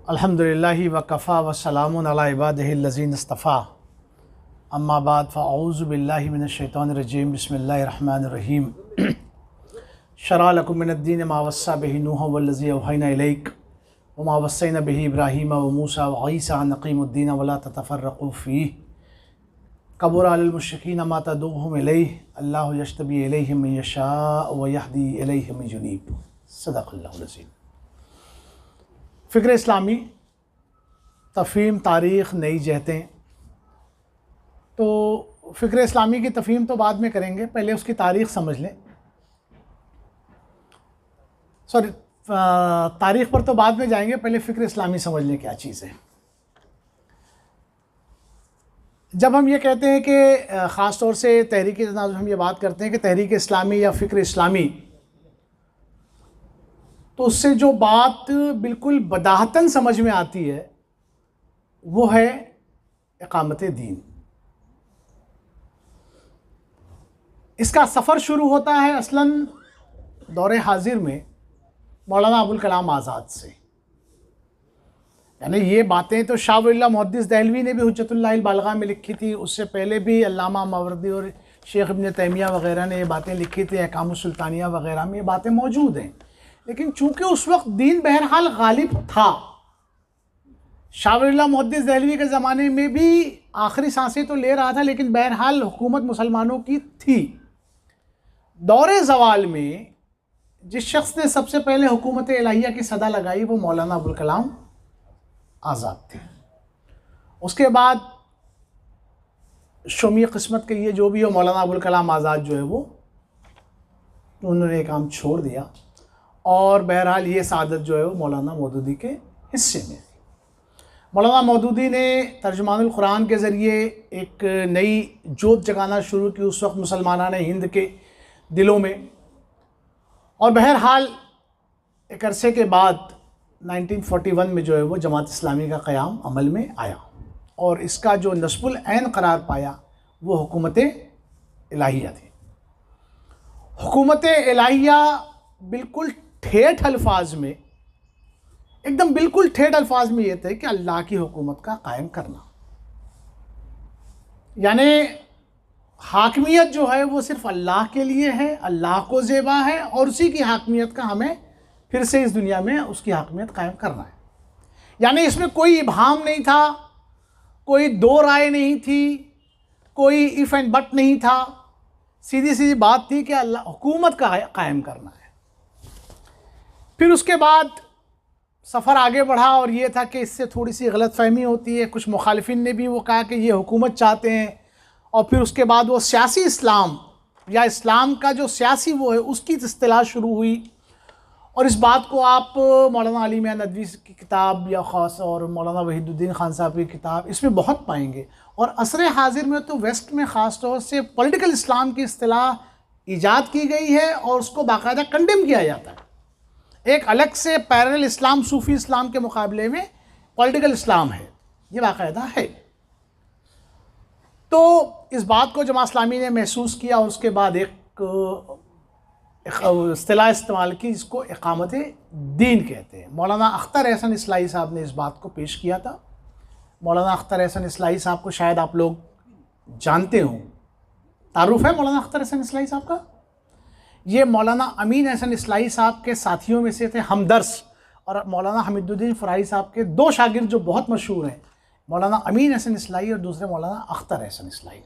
अल्हम्दुलिल्लाहि व कफ़ा व सलामुन अला इबादिहिल्लज़ीना इस्तफ़ा अम्मा बाद फ़अऊज़ु बिल्लाहि मिनश्शैतानिर्रजीम बिस्मिल्लाहिर्रहमानिर्रहीम शरअ लकुम मिनद्दीन मा वस्सा बिहि नूह वल्लज़ी अवहैना इलैक व मा वस्सैना बिहि इब्राहीम व मूसा व ईसा अन अक़ीमुद्दीन व ला ततफ़र्रक़ू फ़ीह कबुर अलल मुश्रिकीन मा तदऊहुम इलैहि अल्लाहु यज्तबी इलैहि मन यशाअ व यहदी इलैहि मन युनीब। सदक़ल्लाहुल अज़ीम। फ़िक्र इस्लामी, तफ़हीम, तारीख़, नई जहतें। तो फ़िक्र इस्लामी की तफ़हीम तो बाद में करेंगे, पहले उसकी तारीख़ समझ लें। तारीख़ पर तो बाद में जाएंगे, पहले फ़िक्र इस्लामी समझ लें क्या चीज़ है। जब हम ये कहते हैं कि ख़ास तौर से तहरीक तनाज़ुर हम ये बात करते हैं कि तहरीक इस्लामी या फ़िक्र इस्लामी, तो उससे जो बात बिल्कुल बदाहतन समझ में आती है वो है इक़ामत दीन। इसका सफ़र शुरू होता है असलन दौरे हाजिर में मौलाना अबुल कलाम आज़ाद से। यानी ये बातें तो शाह वली मुहद्दिस दहलवी ने भी हुज्जतुल्लाहिल बालिग़ा में लिखी थी, उससे पहले भी अल्लामा मावरदी और शेख इब्न तैमिया वग़ैरह ने ये बातें लिखी थी, अहकामुस सुल्तानिया वग़ैरह में ये बातें मौजूद हैं। लेकिन चूँकि उस वक्त दीन बहरहाल गालिब था, शाह वली मुहद्दिस दहलवी के ज़माने में भी आखिरी सांसें तो ले रहा था, लेकिन बहरहाल हुकूमत मुसलमानों की थी। दौरे ज़वाल में जिस शख्स ने सबसे पहले हुकूमत इलाहिया की सदा लगाई वो मौलाना अबुल कलाम आज़ाद थे। उसके बाद शोमी किस्मत के ये जो भी हो, मौलाना अबुल कलाम आज़ाद जो है वो उन्होंने काम छोड़ दिया और बहरहाल ये सादत जो है वो मौलाना मौदूदी के हिस्से में। मौलाना मौदूदी ने तर्जुमानुल कुरान के ज़रिए एक नई जोत जगाना शुरू की उस वक्त मुसलमानान हिंद के दिलों में, और बहरहाल एक अरसे के बाद 1941 में जो है वो जमात इस्लामी का क़याम अमल में आया और इसका जो नस्बुल ऐन करार पाया वो हुकूमत इलाहिया थी। हुकूमत इलाहिया बिल्कुल ठेठ अल्फाज में, एकदम बिल्कुल ठेठ अल्फाज में ये थे कि अल्लाह की हुकूमत का कायम करना, यानी हाकमियत जो है वो सिर्फ अल्लाह के लिए है, अल्लाह को ज़ेबा है और उसी की हाकमियत का हमें फिर से इस दुनिया में उसकी हाकमियत कायम करना है। यानी इसमें कोई इबहाम नहीं था, कोई दो राय नहीं थी, कोई इफ़ एंड बट नहीं था, सीधी सीधी बात थी कि अल्लाह हुकूमत का कायम करना है। फिर उसके बाद सफ़र आगे बढ़ा और ये था कि इससे थोड़ी सी गलतफ़हमी होती है। कुछ मुखालिफिन ने भी वो कहा कि ये हुकूमत चाहते हैं, और फिर उसके बाद वो सियासी इस्लाम या इस्लाम का जो सियासी वो है उसकी इस्तिलाह शुरू हुई। और इस बात को आप मौलाना अली मियां नदवी की किताब या ख़ास और मौलाना वहीदुद्दीन खान साहब की किताब इसमें बहुत पाएंगे। और असर हाजिर में तो वेस्ट में ख़ास तौर से पॉलिटिकल इस्लाम की इस्तिलाह ईजाद की गई है और उसको बाकायदा कंडेम किया जाता है। एक अलग से पैरेलल इस्लाम सूफ़ी इस्लाम के मुकाबले में पॉलिटिकल इस्लाम है, ये बाकायदा है। तो इस बात को जमात इस्लामी ने महसूस किया और उसके बाद एक इस्तिलाह इस्तेमाल की जिसको इक़ामत दीन कहते हैं। मौलाना अख्तर एहसन इस्लाही साहब ने इस बात को पेश किया था। मौलाना अख्तर एहसन इस्लाही साहब को शायद आप लोग जानते हों, तारुफ़ है मौलाना अख्तर एहसन इस्लाही साहब का। ये मौलाना अमीन एहसन इस्लाही साहब के साथियों में से थे, हमदर्स, और मौलाना हमीदुद्दीन फ़राई साहब के दो शागिर्द जो बहुत मशहूर हैं, मौलाना अमीन एहसन इस्लाही और दूसरे मौलाना अख्तर एहसन इस्लाही।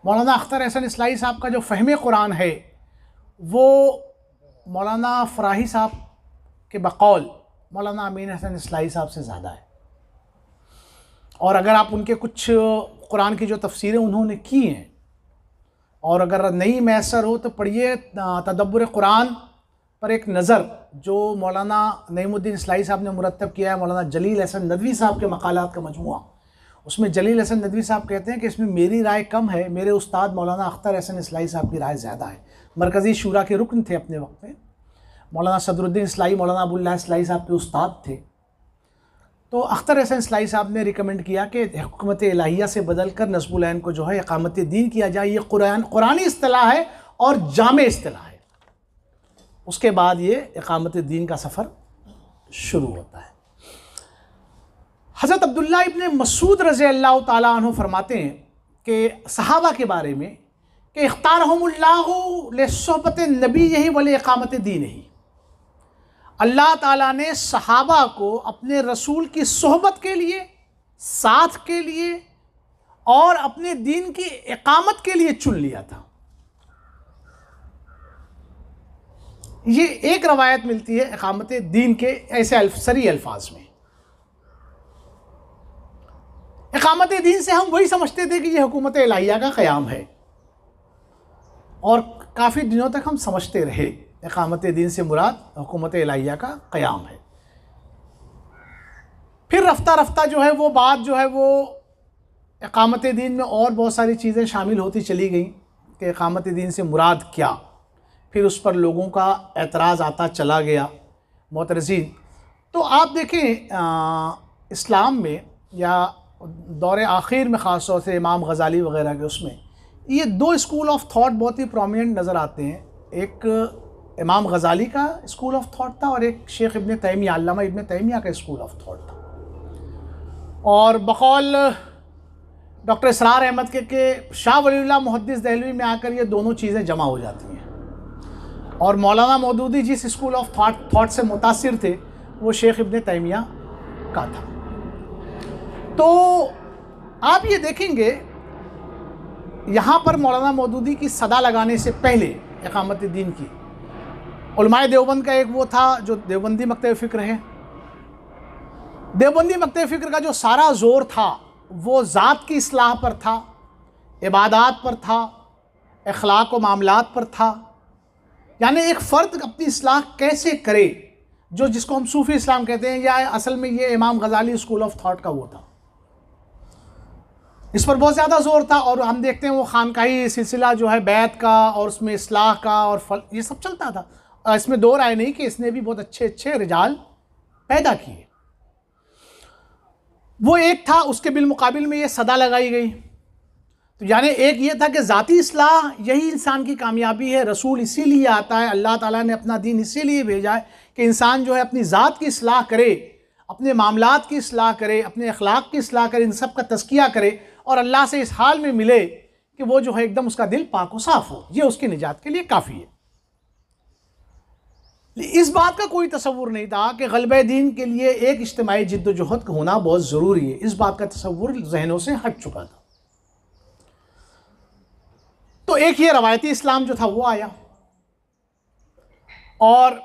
मौलाना अख्तर एहसन इस्लाही साहब का जो फ़हम कुरान है वो मौलाना फ़राही साहब के बकौल मौलाना अमीन एहसन इस्लाही साहब से ज़्यादा है। और अगर आप उनके कुछ कुरान की जो तफसीरें उन्होंने की हैं, और अगर नहीं मैसर हो तो पढ़िए तदब्बुर कुरान पर एक नज़र जो मौलाना नईमुद्दीन इस्लाही साहब ने मुरतब किया है, मौलाना जलील अहसन नदवी साहब के मकालात का मजमुआ। उसमें जलील अहसन नदवी साहब कहते हैं कि इसमें मेरी राय कम है, मेरे उस्ताद मौलाना अख्तर एहसन इस्लाही साहब की राय ज़्यादा है। मरकज़ी शूरा के रुकन थे अपने वक्त में। मौलाना सदरुद्दीन इस्लाही मौलाना अबुल्लाह इस्लाही साहब के उस्ताद थे। तो अख्तर एहसन इस्लाही साहब ने रिकमेंड किया कि हुकूमत इलाहिया से बदल कर नस्बुल ऐन को जो है इक़ामत दीन किया जाए। ये कुरानी इस्तिलाह है और जामे इस्तिलाह है। उसके बाद ये इक़ामत दीन का सफ़र शुरू होता है। हज़रत अब्दुल्ला इब्न मसूद रज़ी अल्लाह ताला अन्हु फरमाते हैं कि सहाबा के बारे में कि इख्तारहुमुल्लाहु लिस्सहबत नबी यही वली इकामत दीन ही, अल्लाह ताला ने सहाबा को अपने रसूल की सोहबत के लिए, साथ के लिए और अपने दीन की इकामत के लिए चुन लिया था। ये एक रवायत मिलती है इकामत दीन के ऐसे सरी अल्फाज में। इकामत दीन से हम वही समझते थे कि ये हुकूमत इलाहिया का क़याम है, और काफ़ी दिनों तक हम समझते रहे इकामत दीन से मुराद हुकूमत इलाहिया का क़याम है। फिर रफ्ता रफ्ता जो है वो बात जो है वो इकामत दीन में और बहुत सारी चीज़ें शामिल होती चली गई कि इकामत दीन से मुराद क्या। फिर उस पर लोगों का एतराज़ आता चला गया। मोतरज़ीन, तो आप देखें इस्लाम में या दौर आखिर में ख़ास तौर से इमाम गज़ाली वग़ैरह के उसमें ये दो स्कूल ऑफ थॉट बहुत ही प्रोमिनेंट नज़र आते हैं। एक इमाम गज़ाली का स्कूल ऑफ थॉट था और एक शेख इब्न तैमिया, अल्लामा इब्न तैमिया का स्कूल ऑफ थॉट था। और बकौल डॉक्टर इसरार अहमद के शाह वलीउल्लाह मुहद्दिस दहलवी में आकर ये दोनों चीज़ें जमा हो जाती हैं। और मौलाना मौदूदी जिस स्कूल ऑफ थॉट से मुतासिर थे वो शेख इब्न तैमिया का था। तो आप ये देखेंगे यहाँ पर मौलाना मौदूदी की सदा लगाने से पहले इकामत दीन की उलमाए देवबंद का एक वो था जो देवबंदी मकतब फ़िक्र है। देवबंदी मकतब फ़िक्र का जो सारा ज़ोर था वो ज़ात की इस्लाह पर था, इबादात पर था, अखलाक व मामलात पर था। यानी एक फ़र्द अपनी इस्लाह कैसे करे, जो जिसको हम सूफ़ी इस्लाम कहते हैं, या असल में ये इमाम गज़ाली स्कूल ऑफ थॉट का वो था। इस पर बहुत ज़्यादा ज़ोर था। और हम देखते हैं वो खानकाही सिलसिला जो है बैत का और उसमें इस्लाह का और ये सब चलता था। इसमें दो राय नहीं कि इसने भी बहुत अच्छे अच्छे रिजाल पैदा किए। वो एक था, उसके बिलमुकाबिल में ये सदा लगाई गई। तो यानी एक ये था कि ज़ाती इस्लाह यही इंसान की कामयाबी है। रसूल इसीलिए आता है, अल्लाह ताला ने अपना दीन इसीलिए भेजा है कि इंसान जो है अपनी ज़ात की इस्लाह करे, अपने मामलात की इस्लाह करे, अपने अखलाक की इस्लाह करे, इन सब का तज़किया करे और अल्लाह से इस हाल में मिले कि वो जो है एकदम उसका दिल पाक व साफ़ हो। ये उसकी निजात के लिए काफ़ी है। इस बात का कोई तसव्वुर नहीं था कि ग़लबे दीन के लिए एक इज्तिमाई जिद्दोजहद होना बहुत ज़रूरी है। इस बात का तसव्वुर जहनों से हट चुका था। तो एक ये रवायती इस्लाम जो था वो आया। और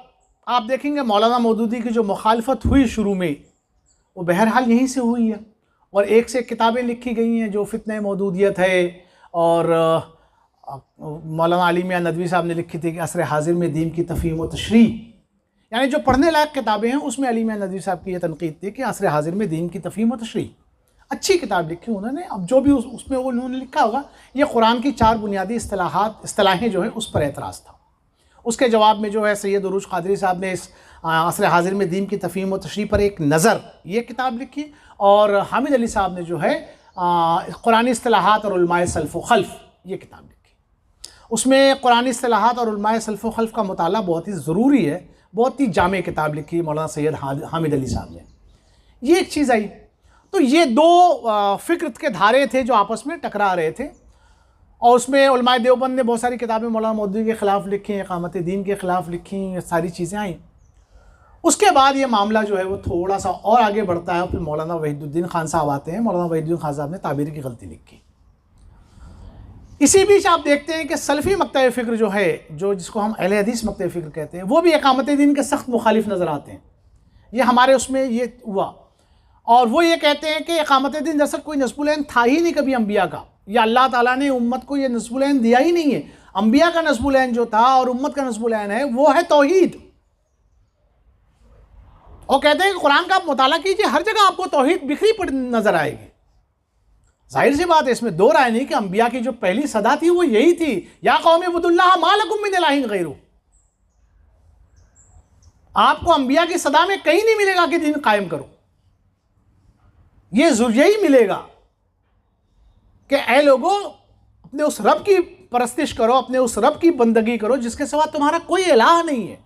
आप देखेंगे मौलाना मौदूदी की जो मुखालफत हुई शुरू में वो बहरहाल यहीं से हुई है। और एक से किताबें लिखी गई हैं जो फितने मौदूदियत है। और मौलाना अली मियां नदवी साहब ने लिखी थी कि असर हाजिर में दीन की तफ़हीम व तशरीह, यानी जो पढ़ने लायक किताबें हैं उसमें अली मियां नदवी साहब की यह तनकीद थी कि असर हाजिर में दीन की तफ़हीम व तशरीह, अच्छी किताब लिखी उन्होंने। अब जो भी उसमें वो उन्होंने लिखा होगा, ये कुरान की 4 बुनियादी इस्तिलाहें जो है उस पर एतराज़ था। उसके जवाब में जो है सैयद उरूज क़ादरी साहब ने इस असर हाजिर में दीन की तफ़हीम व तशरीह पर एक नज़र ये किताब लिखी। और हामिद अली साहब ने जो है कुरानी इस्तिलाहात और उलमाए सल्फ़ व खल्फ़ ये किताब लिखी। उसमें कुरानी इस्तिलाहात और उलमाए सल्फ़ व खल्फ़ का मुताला बहुत ही ज़रूरी है। बहुत ही जामे किताब लिखी मौलाना सैयद हामिद अली साहब ने। ये एक चीज़ आई। तो ये दो फ़िक्र के धारे थे जो आपस में टकरा रहे थे। और उसमें उलमाए देवबंद ने बहुत सारी किताबें मौलाना मौदूदी के ख़िलाफ़ लिखी, इक़ामत दीन के ख़िलाफ़ लिखी, ये सारी चीज़ें आई। उसके बाद ये मामला जो है वो थोड़ा सा और आगे बढ़ता है। फिर मौलाना वहीदुद्दीन खान साहब आते हैं। मौलाना वहीदुद्दीन खान साहब ने ताबीर की गलती लिखी। इसी बीच आप देखते हैं कि सल्फ़ी मकतब फ़िक्र जो है, जो जिसको हम अहले हदीस मकतब फ़िक्र कहते हैं, वो भी इक़ामत दीन के सख्त मुखालिफ नज़र आते हैं। ये हमारे उसमें ये हुआ। और वो ये कहते हैं कि इक़ामत दीन दरअसल कोई नस्बुल ऐन था ही नहीं कभी अम्बिया का। या अल्लाह ताला ने उम्मत को ये नस्बुल ऐन दिया ही नहीं है। अम्बिया का नस्बुल ऐन जो था और उम्मत का नस्बुल ऐन है वो है तौहीद। और कहते हैं कि कुरान का आप मुताला कीजिए, हर जगह आपको तौहीद बिखरी पड़ी नजर आएगी। जाहिर सी बात है, इसमें दो राय नहीं कि अंबिया की जो पहली सदा थी वो यही थी, या कौमी उबुदुल्लाह मा लकुम मिन इलाहिन गैरुहु। आपको अंबिया की सदा में कहीं नहीं मिलेगा कि दीन कायम करो। ये यही मिलेगा कि ऐ लोगों, अपने उस रब की परस्तिश करो, अपने उस रब की बंदगी करो जिसके सिवा तुम्हारा कोई इलाह नहीं है।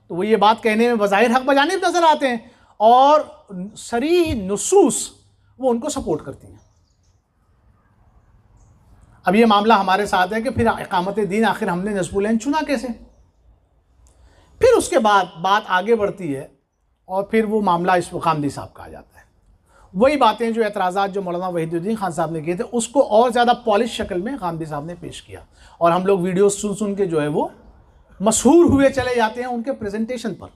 तो वो ये बात कहने में बज़ाहिर हक बजानिब नजर आते हैं। और सरीह नुसूस वो उनको सपोर्ट करती हैं। अब ये मामला हमारे साथ है कि फिर इकामत दीन आखिर हमने नस्बुलैन चुना कैसे। फिर उसके बाद बात आगे बढ़ती है और फिर वो मामला इस गांधी साहब का आ जाता है। वही बातें जो एतराज़ात जो मौलाना वहीदुद्दीन खान साहब ने किए थे उसको और ज़्यादा पॉलिश शक्ल में गांधी साहब ने पेश किया, और हम लोग वीडियो सुन के जो है वो मशहूर हुए चले जाते हैं उनके प्रेजेंटेशन पर।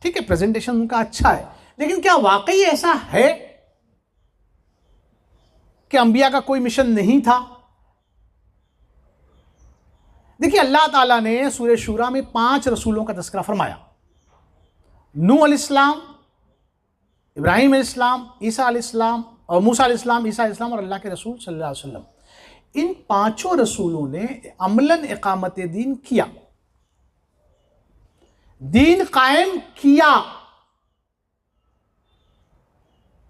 ठीक है, प्रेजेंटेशन उनका अच्छा है, लेकिन क्या वाकई ऐसा है कि अंबिया का कोई मिशन नहीं था? देखिए, अल्लाह ताला ने सूरह शूरा में 5 रसूलों का तज़किरा फरमाया। नूह अलैहिस्सलाम, इब्राहीम अलैहिस्सलाम, ईसा अलैहिस्सलाम और मूसा अलैहिस्सलाम, ईसा अलैहिस्सलाम और अल्लाह के रसूल सल्लल्लाहु अलैहि वसल्लम। इन 5 रसूलों ने अमलन इकामत दीन किया, दीन कायम किया।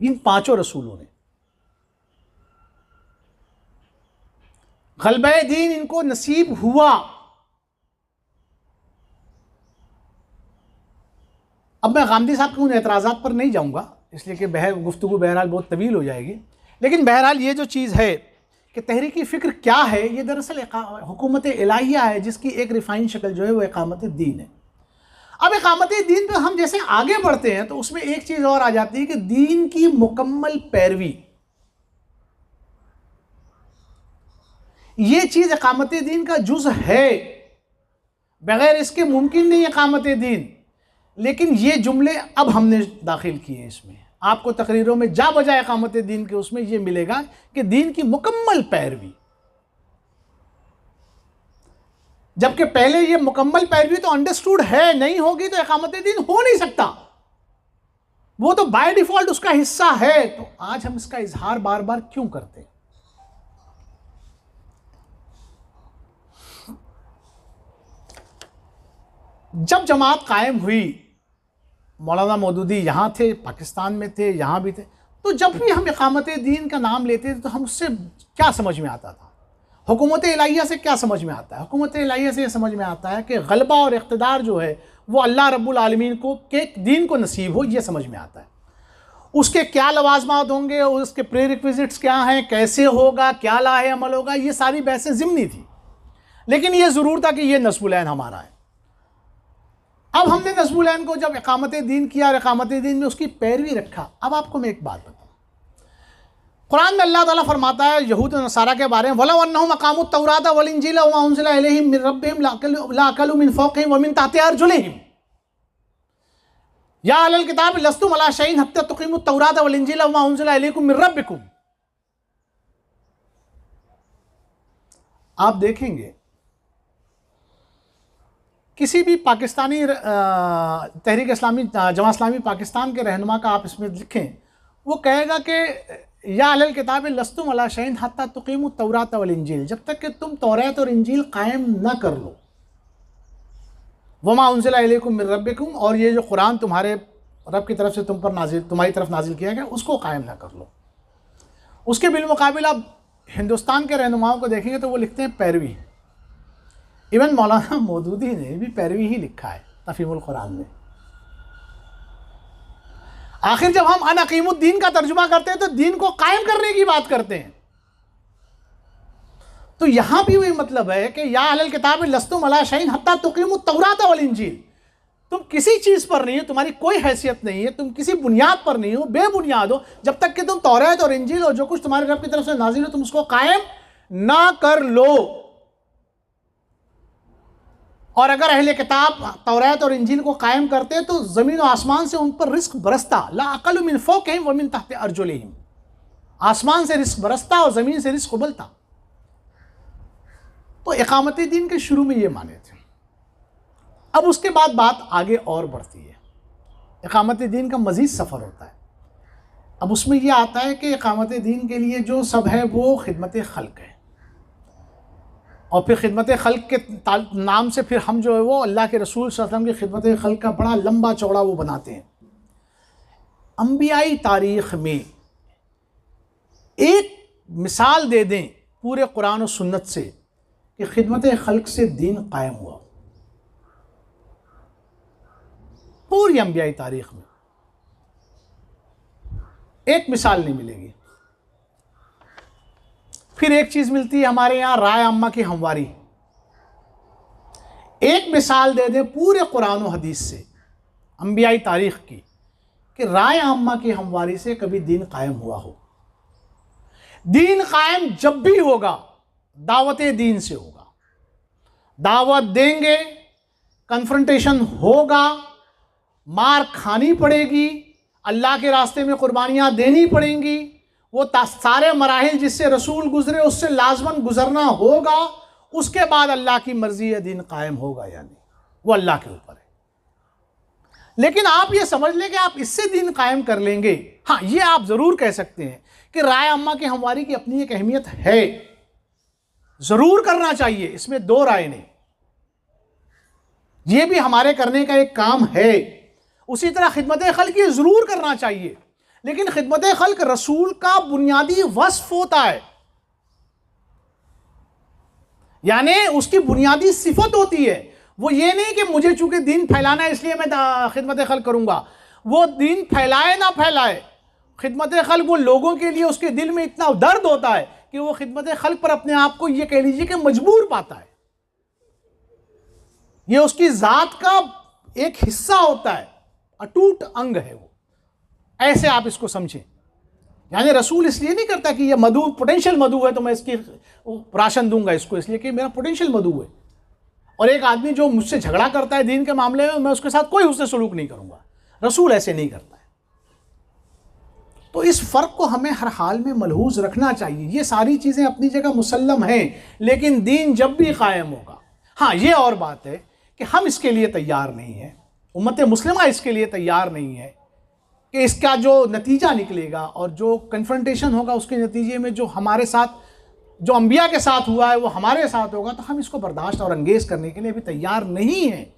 इन 5 रसूलों ने गलबे दीन इनको नसीब हुआ। अब मैं गांधी साहब के उन एतराज़ात पर नहीं जाऊंगा, इसलिए कि गुफ्तगू बहरहाल बहुत तवील हो जाएगी। लेकिन बहरहाल ये जो चीज़ है कि तहरीकी फ़िक्र क्या है, ये दरअसल हुकूमत इलाहिया है जिसकी एक रिफाइन शक्ल जो है वो इकामत दीन है। अब इकामत दीन पर हम जैसे आगे बढ़ते हैं तो उसमें एक चीज़ और आ जाती है कि दीन की मुकम्मल पैरवी, ये चीज़ इकामत दीन का जुज़ है, बगैर इसके मुमकिन नहीं इकामत दीन। लेकिन ये जुमले अब हमने दाखिल किए इसमें, आपको तकरीरों में जा बजा इकामत दीन के उसमें ये मिलेगा कि दीन की मुकम्मल पैरवी, जबकि पहले ये मुकम्मल पैरवी तो अंडरस्टूड है, नहीं होगी तो इकामत दीन हो नहीं सकता, वो तो बाय डिफॉल्ट उसका हिस्सा है। तो आज हम इसका इजहार बार बार क्यों करते हैं? जब जमात कायम हुई, मौलाना मौदूदी यहाँ थे, पाकिस्तान में थे, यहाँ भी थे, तो जब भी हम इकामत दीन का नाम लेते थे तो हम उससे क्या समझ में आता था? हुकूमत इलाहिया से क्या समझ में आता है? हुकूमत इलाहिया से ये समझ में आता है कि गलबा और इक़्तिदार जो है वो अल्लाह रब्बुल आलमीन को के दीन को नसीब हो, ये समझ में आता है। उसके क्या लवाजमात होंगे, उसके प्रीरिक्विजिट्स क्या हैं, कैसे होगा, क्या लाहे अमल होगा, ये सारी बहसें ज़िम्नी थी। लेकिन ये ज़रूर था कि ये नस्बुलैन हमारा है। अब हमने नस्बुलैन को जब इकामत दीन किया और इकामत दीन में उसकी पैरवी रखा। अब आपको मैं एक बात बताऊँ, कुरान में अल्लाह ताला फरमाता है यहूद और नसारा के बारे में, वलौ अन्नहुम अक़ामुत तौरात वल इंजील वमा उन्ज़िला इलैहिम मिन रब्बिहिम लअकलू मिन फ़ौक़िहिम व मिन तहति अर्जुलिहिम या अहलल किताब लस्तुम अला शैइन हत्ता तुक़ीमुत तौरात वल इंजील वमा उन्ज़िला इलैकुम मिन रब्बिकुम। आप देखेंगे किसी भी पाकिस्तानी तहरीक इस्लामी जमात इस्लामी पाकिस्तान के रहनुमा का आप इसमें लिखें, वो कहेगा कि या अहलल किताब लस्तुम अला शैइन हत्ता तुक़ीमुत तौरात वल इंजील, जब तक कि तुम तौरात और इंजील कायम ना कर लो, वमा उन्ज़िला इलैकुम मिन रब्बिकुम, और ये जो कुरान तुम्हारे रब की तरफ से तुम्हारी तरफ नाजिल किया गया उसको कायम ना कर लो। उसके बिलमुकाबिल आप हिंदुस्तान के रहनुमाओं को देखेंगे तो वो लिखते हैं पैरवी। इवन मौलाना मौदूदी ने भी पैरवी ही लिखा है तफ़हीमुल कुरान में। आखिर जब हम अन अक़ीमुद्दीन का तर्जुमा करते हैं तो दीन को कायम करने की बात करते हैं। तो यहां भी वही मतलब है कि या अहलल किताब लस्तुम अला शैइन हत्ता तुक़ीमुत तौरात वल इंजील, तुम किसी चीज पर नहीं हो, तुम्हारी कोई हैसियत नहीं है, तुम किसी बुनियाद पर नहीं हो, बेबुनियाद हो, जब तक कि तुम तौरात और इंजील और जो कुछ तुम्हारे रब की तरफ से नाज़िल हो तुम उसको कायम ना कर लो। और अगर अहले किताब तौरात और इंजील को कायम करते तो ज़मीन और आसमान से उन पर रिस्क बरसता, ला अक़लु मिन फ़ौक़िहिम व मिन तहति अर्जुलिहिम, आसमान से रिस्क बरसता और ज़मीन से रिस्क उबलता। तो इकामत दीन के शुरू में ये माने थे। अब उसके बाद बात आगे और बढ़ती है, इकामत दीन का मज़ीद सफ़र होता है। अब उसमें यह आता है कि इकामत दीन के लिए जो सब है वो खिदमत खल्क़ है, और फिर खिदमत खल्क़ के नाम से फिर हम जो है वो अल्लाह के रसूल सल्लल्लाहु अलैहि वसल्लम की खिदमत खल्क़ का बड़ा लंबा चौड़ा वो बनाते हैं। अंबियाई तारीख़ में एक मिसाल दे दें पूरे कुरान और सुन्नत से कि खिदमत खल्क़ से दीन कायम हुआ, पूरी अंबियाई तारीख़ में एक मिसाल नहीं मिलेगी। फिर एक चीज़ मिलती है हमारे यहाँ, राय अम्मा की हमवारी। एक मिसाल दे दें पूरे कुरान और हदीस से, अंबियाई तारीख़ की, कि राय अम्मा की हमवारी से कभी दीन कायम हुआ हो। दीन कायम जब भी होगा दावत दीन से होगा। दावत देंगे, कन्फ्रंटेशन होगा, मार खानी पड़ेगी, अल्लाह के रास्ते में कुर्बानियाँ देनी पड़ेंगी, वो सारे मराहिल जिससे रसूल गुजरे उससे लाजमन गुजरना होगा। उसके बाद अल्लाह की मर्जी है दीन कायम होगा या नहीं, वो अल्लाह के ऊपर है। लेकिन आप ये समझ लें कि आप इससे दीन कायम कर लेंगे। हाँ, ये आप ज़रूर कह सकते हैं कि राय अम्मा की हमवारी की अपनी एक अहमियत है, ज़रूर करना चाहिए, इसमें दो राय नहीं, ये भी हमारे करने का एक काम है। उसी तरह खिदमत खल्क ये ज़रूर करना चाहिए, लेकिन खिदमत खल्क रसूल का बुनियादी वस्फ होता है, यानी उसकी बुनियादी सिफत होती है। वो ये नहीं कि मुझे चूंकि दीन फैलाना है इसलिए मैं खिदमत खल्क करूंगा। वो दीन फैलाए ना फैलाए, खिदमत खल्क वो लोगों के लिए उसके दिल में इतना दर्द होता है कि वो खिदमत खल्क पर अपने आप को ये कह लीजिए कि मजबूर पाता है। ये उसकी ज़ात का एक हिस्सा होता है, अटूट अंग है वो। ऐसे आप इसको समझें। यानी रसूल इसलिए नहीं करता कि ये मधु पोटेंशियल मधु है तो मैं इसकी राशन दूंगा इसको, इसलिए कि मेरा पोटेंशियल मधु है। और एक आदमी जो मुझसे झगड़ा करता है दीन के मामले में, मैं उसके साथ कोई उससे सलूक नहीं करूंगा। रसूल ऐसे नहीं करता है। तो इस फ़र्क को हमें हर हाल में मलहूज़ रखना चाहिए। ये सारी चीज़ें अपनी जगह मुसल्लम हैं, लेकिन दीन जब भी कायम होगा। हाँ, ये और बात है कि हम इसके लिए तैयार नहीं हैं, उम्मत मुस्लिमा इसके लिए तैयार नहीं है कि इसका जो नतीजा निकलेगा और जो कन्फ्रंटेशन होगा उसके नतीजे में जो हमारे साथ, जो अंबिया के साथ हुआ है वो हमारे साथ होगा, तो हम इसको बर्दाश्त और अंगेज़ करने के लिए भी तैयार नहीं हैं।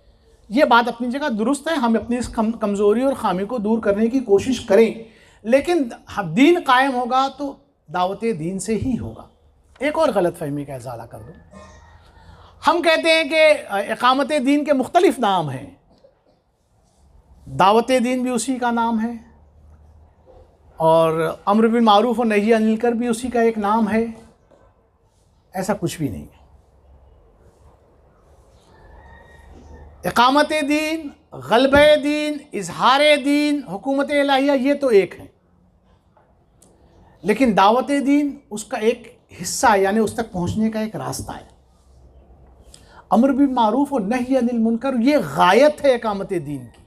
ये बात अपनी जगह दुरुस्त है, हम अपनी इस कमज़ोरी और ख़ामी को दूर करने की कोशिश करें, लेकिन दीन कायम होगा तो दावत दीन से ही होगा। एक और गलत फहमी का इजाला कर दूँ, हम कहते हैं कि इकामत दीन के मुख्तलिफ़ नाम हैं, दावत दीन भी उसी का नाम है और अम्र बिल मारूफ़ और नही अनिल मुनकर भी उसी का एक नाम है। ऐसा कुछ भी नहीं है। इकामत दीन, गलबे दीन, इजहार दीन, हुकूमत इलाहिया, ये तो एक है, लेकिन दावत दीन उसका एक हिस्सा, यानी उस तक पहुंचने का एक रास्ता है। अम्र बिल मारूफ़ और नही अनिल मुनकर ये गायत है इकामत दीन की।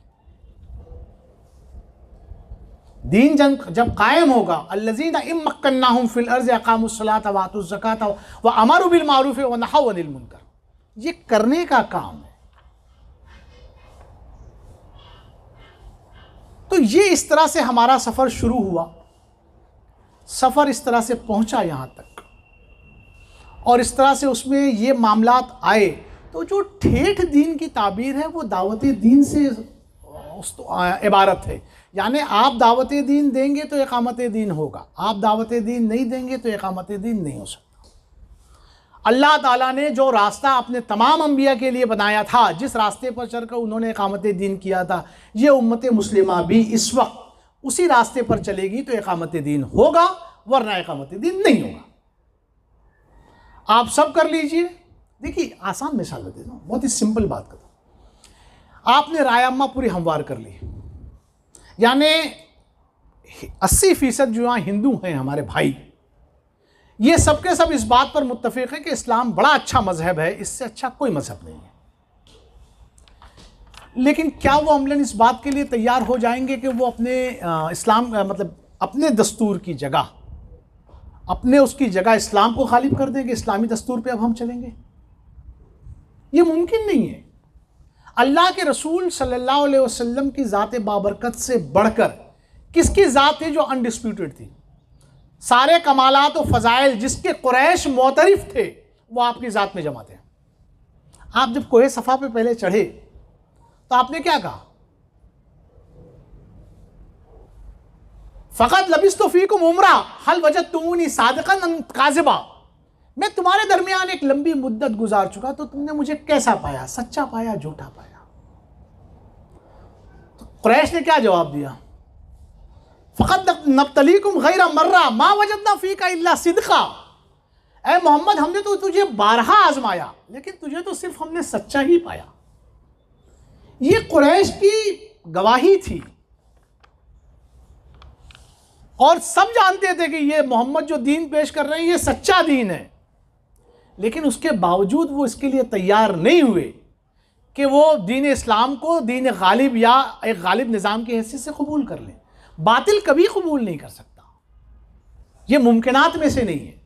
दीन जब कायम होगा, अल्लज़ीना इम्मक्कन्नाहुम फिल अर्ज़ अक़ामुस्सलाता व आतुज़ ज़काता व अमरू बिल मारूफ़ व नहव अनिल मुनकर, ये करने का काम है। तो ये इस तरह से हमारा सफ़र शुरू हुआ, सफ़र इस तरह से पहुंचा यहाँ तक, और इस तरह से उसमें ये मामलात आए। तो जो ठेठ दीन की ताबीर है वो दावत दीन से इबारत है। यानी आप दावत दीन देंगे तो इकामत दीन होगा, आप दावत दीन नहीं देंगे तो इकामत दीन नहीं हो सकता। अल्लाह ताला ने जो रास्ता अपने तमाम अंबिया के लिए बनाया था, जिस रास्ते पर चलकर उन्होंने इकामत दीन किया था, ये उम्मत मुस्लिमा भी इस वक्त उसी रास्ते पर चलेगी तो इकामत दीन होगा, वरना इकामत दीन नहीं होगा। आप सब कर लीजिए। देखिए, आसान मिसाल देता हूँ, बहुत ही सिंपल बात करता हूँ। आपने राय अम्मा पूरी हमवार कर ली, यानी 80% जो यहाँ हिंदू हैं हमारे भाई, ये सब के सब इस बात पर मुत्तफिक है कि इस्लाम बड़ा अच्छा मजहब है, इससे अच्छा कोई मजहब नहीं है। लेकिन क्या वो अमलन इस बात के लिए तैयार हो जाएंगे कि वो अपने इस्लाम मतलब अपने दस्तूर की जगह, अपने उसकी जगह इस्लाम को गालिब कर देंगे, इस्लामी दस्तूर पे अब हम चलेंगे? ये मुमकिन नहीं है। अल्लाह के रसूल सल्लल्लाहु अलैहि वसल्लम की ज़ात बाबरकत से बढ़कर किसकी ज़ात थी जो अनडिस्प्यूटेड थी? सारे कमालात और फ़ज़ाइल जिसके कुरैश मोतरिफ थे वो आपकी ज़ात में जमा थे। आप जब कोहे सफ़ा पे पहले चढ़े तो आपने क्या कहा? फ़क़त लबिस्तु फ़ीकुम उम्रा हल वजदतुमूनी सादिक़न काज़िबा, मैं तुम्हारे दरमियान एक लंबी मुद्दत गुजार चुका, तो तुमने मुझे कैसा पाया? सच्चा पाया, झूठा पाया? तो कुरैश ने क्या जवाब दिया? फ़क़त नब्तलीकुम गैरा मर्रा मा वजदना फ़ीका इल्ला सिद्क़ा, ऐ मोहम्मद हमने तो तुझे 12 आजमाया लेकिन तुझे तो सिर्फ हमने सच्चा ही पाया। ये कुरैश की गवाही थी और सब जानते थे कि ये मोहम्मद जो दीन पेश कर रहे हैं ये सच्चा दीन है, लेकिन उसके बावजूद वो इसके लिए तैयार नहीं हुए कि वो दीन इस्लाम को दीन गालिब या एक गालिब निज़ाम की हैसियत से कबूल कर लें। बातिल कभी कबूल नहीं कर सकता, ये मुमकिनात में से नहीं है।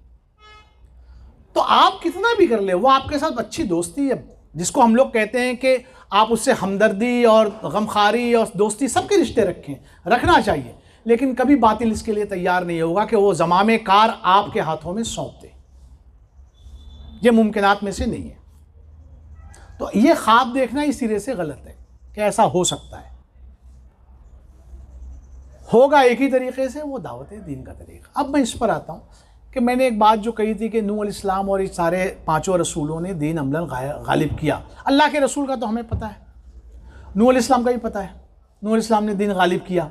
तो आप कितना भी कर ले, वो आपके साथ अच्छी दोस्ती है, जिसको हम लोग कहते हैं कि आप उससे हमदर्दी और गमखारी और दोस्ती सबके रिश्ते रखना चाहिए, लेकिन कभी बातिल इसके लिए तैयार नहीं होगा कि वो ज़मामे कार आपके हाथों में सौंप दे। ये मुमकिनात में से नहीं है। तो ये ख्वाब देखना ही सिरे से गलत है कि ऐसा हो सकता है। होगा एक ही तरीके से, वो दावत दीन का तरीका। अब मैं इस पर आता हूँ कि मैंने एक बात जो कही थी कि नूह अलैहिस्सलाम और इस सारे 5 रसूलों ने दीन अमलन गालिब किया। अल्लाह के रसूल का तो हमें पता है, नूह अलैहिस्सलाम का भी पता है, नूह अलैहिस्सलाम ने दीन गालिब किया,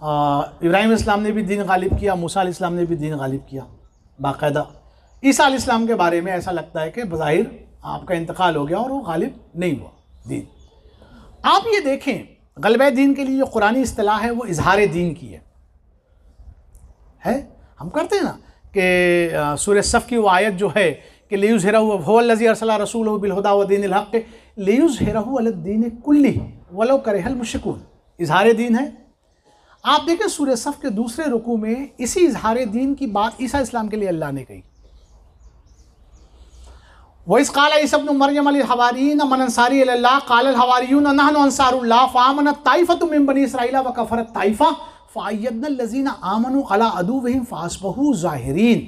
इब्राहीम अलैहिस्सलाम ने भी दीन गालिब किया, मूसा अलैहिस्सलाम ने भी दीन गालिब किया बाकायदा। ईसा अलैहिस्सलाम के बारे में ऐसा लगता है कि बज़ाहिर आपका इंतकाल हो गया और वो गालिब नहीं हुआ दीन। आप ये देखें, गलबे दीन के लिए जो कुरानी इस्तिलाह है वो इजहार दीन की है। हम करते हैं ना कि सूरह सफ़ की वो आयत जो है कि लियुज़हिरहु हुवल्लज़ी अरसला रसूलहु बिलहुदा व दीनिल हक़्क़ लियुज़हिरहु अलद्दीनि कुल्लिहि वलौ करिहल मुश्रिकून। इजहार दीन है। आप देखें सूरह सफ़ के दूसरे रुकू में इसी इजहार दीन की बात ईसा इस्लाम के लिए अल्लाह ने कही। वइज़ क़ाल ईसा इब्न मरियम लिल हवारिय्यीन मन अंसारी इलल्लाह क़ालल हवारिय्यून नहनु अंसारुल्लाह फ़आमनत ताइफ़तुम मिन बनी इसराईला व कफ़रत ताइफ़ा फ़अय्यदनल लज़ीना आमनू अला अदुव्विहिम फ़अस्बहू ज़ाहिरीन।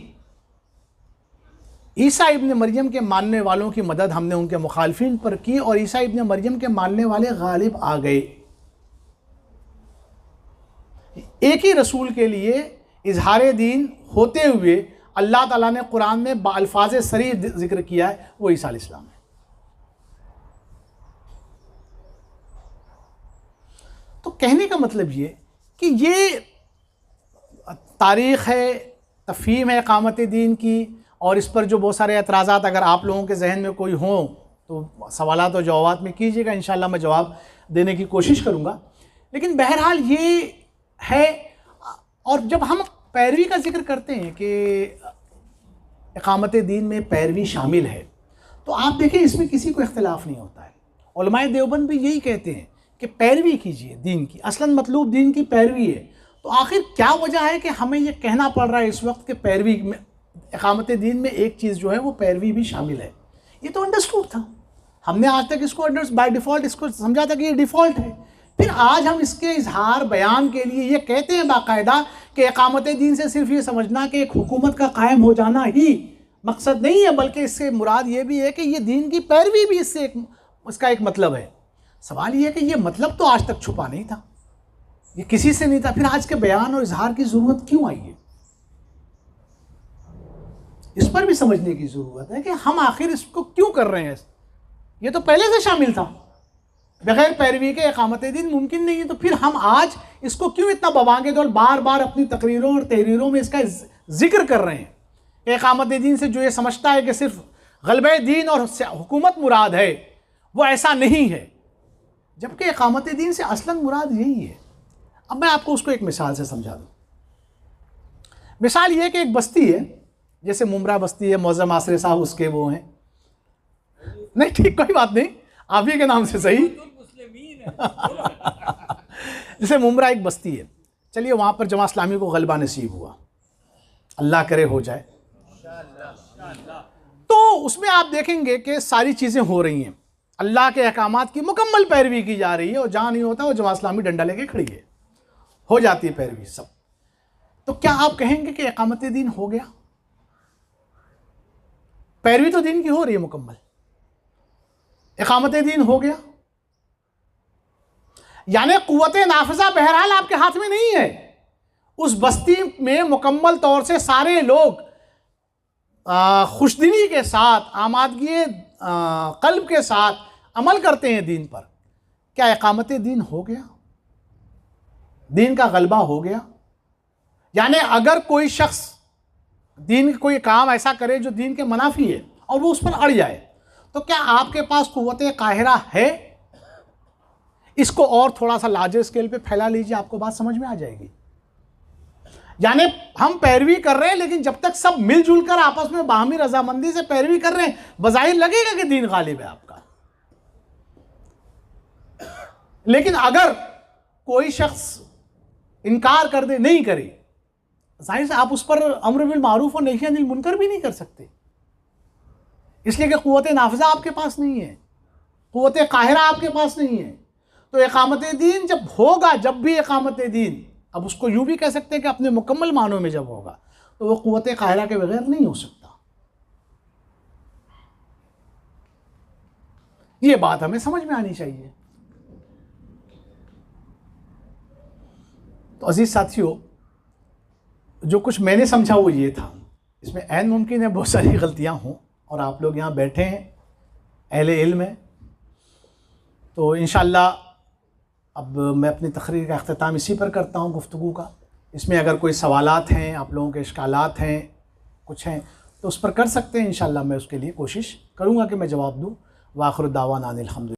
ईसा इब्न मरियम के मानने वालों की मदद हमने उनके मुखालिफिन पर की और ईसा इब्न मरियम के मानने वाले गालिब आ गए। एक ही रसूल के लिए इजहार दीन होते हुए अल्लाह ताला ने कुरान में बाअल्फाज़ सरीह जिक्र किया है, वो ईसा अलैहिस्सलाम है। तो कहने का मतलब ये कि ये तारीख़ है, तफ़हीम है इक़ामत दीन की, और इस पर जो बहुत सारे एतराज़ात अगर आप लोगों के जहन में कोई हों तो सवालात और जवाबात में कीजिएगा, इंशाअल्लाह मैं जवाब देने की कोशिश करूँगा। लेकिन बहरहाल ये है। और जब हम पैरवी का जिक्र करते हैं कि इक़ामत दीन में पैरवी शामिल है, तो आप देखें इसमें किसी को इख्तिलाफ़ नहीं होता है। उलमाए देवबंद भी यही कहते हैं कि पैरवी कीजिए दीन की, असलन मतलूब दीन की पैरवी है। तो आखिर क्या वजह है कि हमें ये कहना पड़ रहा है इस वक्त कि पैरवी में, इक़ामत दीन में एक चीज़ जो है वो पैरवी भी शामिल है। ये तो अंडरस्टूड था, हमने आज तक इसको बाय डिफ़ॉल्ट इसको समझा था कि ये डिफ़ॉल्ट है। फिर आज हम इसके इजहार बयान के लिए ये कहते हैं बाकायदा कि इक़ामत दीन से सिर्फ ये समझना कि एक हुकूमत का कायम हो जाना ही मकसद नहीं है, बल्कि इससे मुराद ये भी है कि ये दीन की पैरवी भी इसका एक मतलब है। सवाल ये है कि ये मतलब तो आज तक छुपा नहीं था, ये किसी से नहीं था, फिर आज के बयान और इजहार की ज़रूरत क्यों आई है? इस पर भी समझने की ज़रूरत है कि हम आखिर इसको क्यों कर रहे हैं। ये तो पहले से शामिल था, बगैर पैरवी के इक़ामत दीन मुमकिन नहीं है। तो फिर हम आज इसको क्यों इतना बवांगे दौर बार बार अपनी तकरीरों और तहरीरों में इसका जिक्र कर रहे हैं। इक़ामत दीन से जो ये समझता है कि सिर्फ गलबे दीन और हुकूमत मुराद है, वो ऐसा नहीं है, जबकि इक़ामत दीन से असलन मुराद यही है। अब मैं आपको उसको एक मिसाल से समझा दूँ। मिसाल ये कि एक बस्ती है, जैसे मुमरा बस्ती है, मौज़म आसरे साहब उसके वो हैं, नहीं ठीक कोई बात नहीं, आप ही के नाम से सही। जैसे मुमरा एक बस्ती है, चलिए वहाँ पर जमात इस्लामी को गलबा नसीब हुआ, अल्लाह करे हो जाए। तो उसमें आप देखेंगे कि सारी चीज़ें हो रही हैं, अल्लाह के अहकामात की मुकम्मल पैरवी की जा रही है, और जहाँ नहीं होता वो जमात इस्लामी डंडा लेके खड़ी है, हो जाती है पैरवी सब। तो क्या आप कहेंगे कि इक़ामत दीन हो गया? पैरवी तो दीन की हो रही है मुकम्मल, इक़ामत दीन हो गया? यानी कुव्वत नाफिज़ा बहरहाल आपके हाथ में नहीं है। उस बस्ती में मुकम्मल तौर से सारे लोग खुशदिली के साथ, आमादगी क़ल्ब के साथ अमल करते हैं दीन पर। क्या इक़ामत दीन हो गया? दीन का गलबा हो गया? यानी अगर कोई शख्स दीन कोई काम ऐसा करे जो दीन के मुनाफी है और वो उस पर अड़ जाए, तो क्या आपके पास क़ुव्वत काहिरा है? इसको और थोड़ा सा लार्जर स्केल पे फैला लीजिए, आपको बात समझ में आ जाएगी। यानी हम पैरवी कर रहे हैं, लेकिन जब तक सब मिलजुल कर आपस में बाहमी रजामंदी से पैरवी कर रहे हैं, बज़ाहिर लगेगा कि दीन गालिब है आपका। लेकिन अगर कोई शख्स इनकार कर दे, नहीं करे, जाहिर से आप उस पर अम्र बिल मारूफ और नही अनिल मुनकर भी नहीं कर सकते, इसलिए कि क़ुव्वत नाफ़िज़ा आपके पास नहीं है, क़ुव्वत काहिरा आपके पास नहीं है। तो इक़ामत दीन जब होगा, जब भी इक़ामत दीन, अब उसको यूँ भी कह सकते हैं कि अपने मुकम्मल मानों में जब होगा, तो वो क़ुव्वत काहिरा के बगैर नहीं हो सकता। ये बात हमें समझ में आनी चाहिए। तो अजीज़ साथियों, जो कुछ मैंने समझा वो ये था, इसमें ऐन मुमकिन है बहुत सारी गलतियाँ हों, और आप लोग यहाँ बैठे हैं अहले इल्म हैं, तो इंशाअल्लाह अब मैं अपनी तकरीर का अख्तिताम इसी पर करता हूँ गुफ्तगू का। इसमें अगर कोई सवालात हैं, आप लोगों के इश्कालात हैं, कुछ हैं, तो उस पर कर सकते हैं। इंशाअल्लाह मैं उसके लिए कोशिश करूँगा कि मैं जवाब दूँ। व आखिर दावाना अनिल हम्दुलिल्लाह।